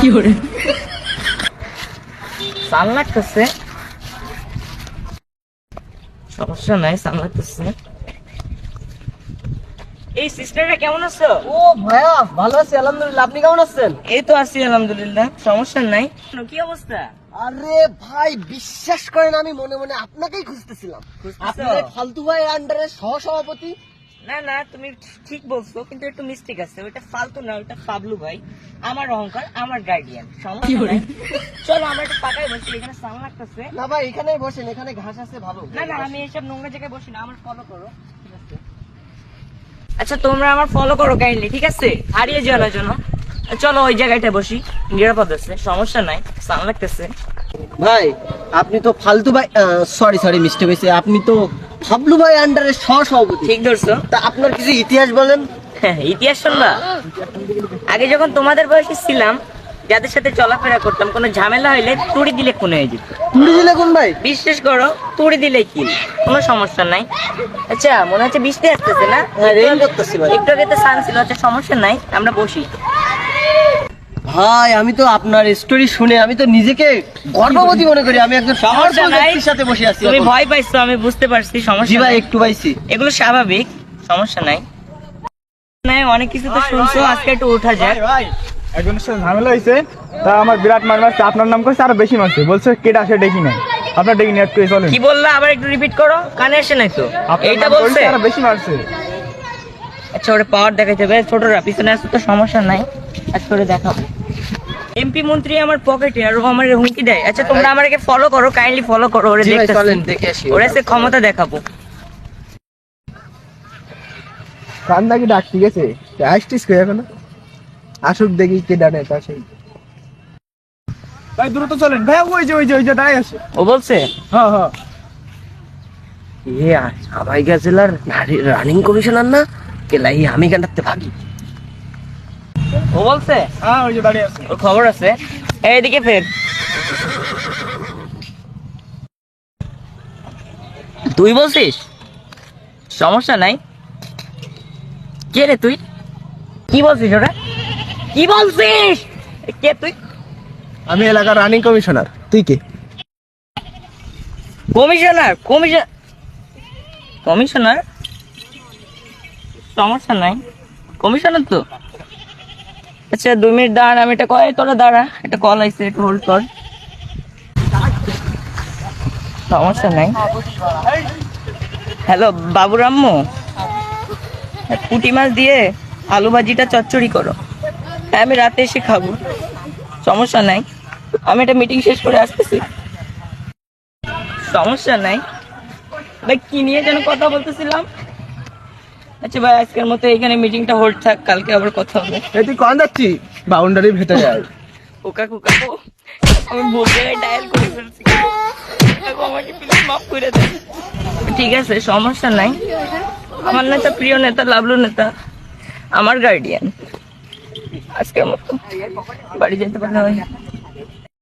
কি করে সান লাগতেছে, সমস্যা নাই, সান লাগতেছে। এই সিস্টারটা কেমন আছো? ও ভাইয়া ভালো আছি আলহামদুলিল্লাহ, আপনি কেমন আছেন? এই তো আছি আলহামদুলিল্লাহ, সমস্যা নাই। কি অবস্থা? আরে ভাই বিশ্বাস করেন আমি মনে মনে আপনাকেই খুঁজতেছিলাম। আপনি এই ফালতু ভাই আন্ডারের সহসভাপতি? না না, তুমি ঠিক বলছো, কিন্তু একটু মিস্টেক আছে। ওইটা ফালতু না, ওইটা পাবলু ভাই, আমার অহংকার, আমার গার্ডিয়ান। সমস্যা নাই, চলো আমরা একটু পাকায় বসি, এখানে সান লাগতেছে। না ভাই এখানেই বসেন, এখানে ঘাস আছে ভালো। না না, আমি এইসব নোংরা জায়গায় বসি না, আমার ফলো করো, ঠিক আছে? আচ্ছা তোমরা আমার ফলো করো কাইন্ডলি, ঠিক আছে? হারিয়ে যাও না যেন। চলো ওই জায়গাটা বসি, নিরাপদ আছে, সমস্যা নাই, সান লাগতেছে। ভাই আপনি তো ফালতু ভাই, সরি মিস্টেক হয়েছে, আপনি তো ফাবলু ভাই আন্ডারের সহসভাপতি। ঠিক ধরছো। তা আপনার কিছু ইতিহাস বলেন। হ্যাঁ, ইতিহাস শুনবা? আগে যখন তোমাদের বয়সে ছিলাম, যাদের সাথে চলাফেরা করতাম, কোনো ঝামেলা হইলে তুড়ি দিলে খুন হয়ে যেত। তুড়ি দিলে কোন ভাই? বিশ্বাস করো, তুড়ি দিলে কি, কোনো সমস্যা নাই। আচ্ছা মনে হচ্ছে বৃষ্টি আসতেছে না? হ্যাঁ রেইন করতেছি ভাই। একটু আগে তো সান ছিল। আচ্ছা সমস্যা নাই, আমরা বসি। ভাই আমি তো আপনার স্টোরি শুনে আমি তো নিজেকে গর্ববতী মনে করি, আমি একজন সমস্যা নাই, ব্যক্তির সাথে বসে আছি। তুমি এখন। ভয় পাইছো, আমি বুঝতে পারছি, জি সমস্যা ভাই নাই, একটু পাইছি। এগুলো স্বাভাবিক, সমস্যা নাই। নাই, অনেক কিছু তো শুনছো, আজকে একটু ওঠা যাক। ভাই একজনের সাথে ঝামেলা হয়েছে, তা আমার বিরাট মার মারছে, আপনার নাম করছে, আরো বেশি মারছে, বলছে কেটা সে ডেকি নাই, আপনার ডেকি নিয়ে একটু চলেন। কি বললা, আবার একটু রিপিট করো, কানে আসে নাই তো? আপনার এইটা নাম বলছে? করছে, আরো বেশি মারছে। আচ্ছা ওটা পাওয়ার দেখাইতে হবে, ছোটরা পিছনে আসতে তো সমস্যা নাই, আজ করে দেখাবো। এমপি মন্ত্রী আমার পকেটে, আর ও আমার হুমকি দেয়। আচ্ছা তোমরা আমাকে ফলো করো, কাইন্ডলি ফলো করো, ওরে জি ভাই দেখতে চলেন দেখে আসি। ওরে সে ক্ষমতা দেখাবো। কান্দা কি ডাক, ঠিক আছে আসতিস কে এখন, আসুক দেখি কে ডানে তা সেই। ভাই দ্রুত চলেন ভাই, ওই যে দাঁড়াই আছে। ও বলছে হ্যাঁ হ্যাঁ এ সাবাইগা জেলার রানিং কমিশনার না কেলাই, আমি কান্দাতে ভাগি। ও বলছে, হ্যাঁ ওই যে দাঁড়িয়ে আছে। ওর খবর আছে। এইদিকে ফের, তুই বলছিস? সমস্যা নাই। কে রে তুই? কি বলছিস ওরা? কি বলছিস? কে তুই? আমি এলাকার রানিং কমিশনার, তুই কে? কমিশনার? কমিশনার? সমস্যা নাই, কমিশনার তো। আচ্ছা 2 মিনিট দাঁড়ান, আমি এটা কয়, তোরা দাঁড়া, এটা কল আইছে, একটু হোল্ড কর। সমস্যা নাই। হ্যালো বাবুর আম্মু, পুঁটি মাছ দিয়ে আলু ভাজিটা চচ্চড়ি করো। হ্যাঁ আমি রাতে এসে খাবো, সমস্যা নাই, আমি একটা মিটিং শেষ করে আসতেছি। সমস্যা নাই ভাই, কি নিয়ে যেন কথা বলতেছিলাম? আচ্ছা ভাই আজকের মতো এখানে মিটিংটা হোল্ড থাক, কালকে আবার কথা হবে। এই তুই কখন যাচ্ছি? বাউন্ডারির ভেতরে আয়। কোকা আমি ভুল জায়গায় ডায়াল করে ফেলছি, আমাকে প্লিজ মাফ করে দেন। ঠিক আছে সমস্যা নাই, আমার নেতা, প্রিয় নেতা, লাভলু নেতা, আমার গার্ডিয়ান। আজকের মতো বাড়ি যেতে পারলে হয়।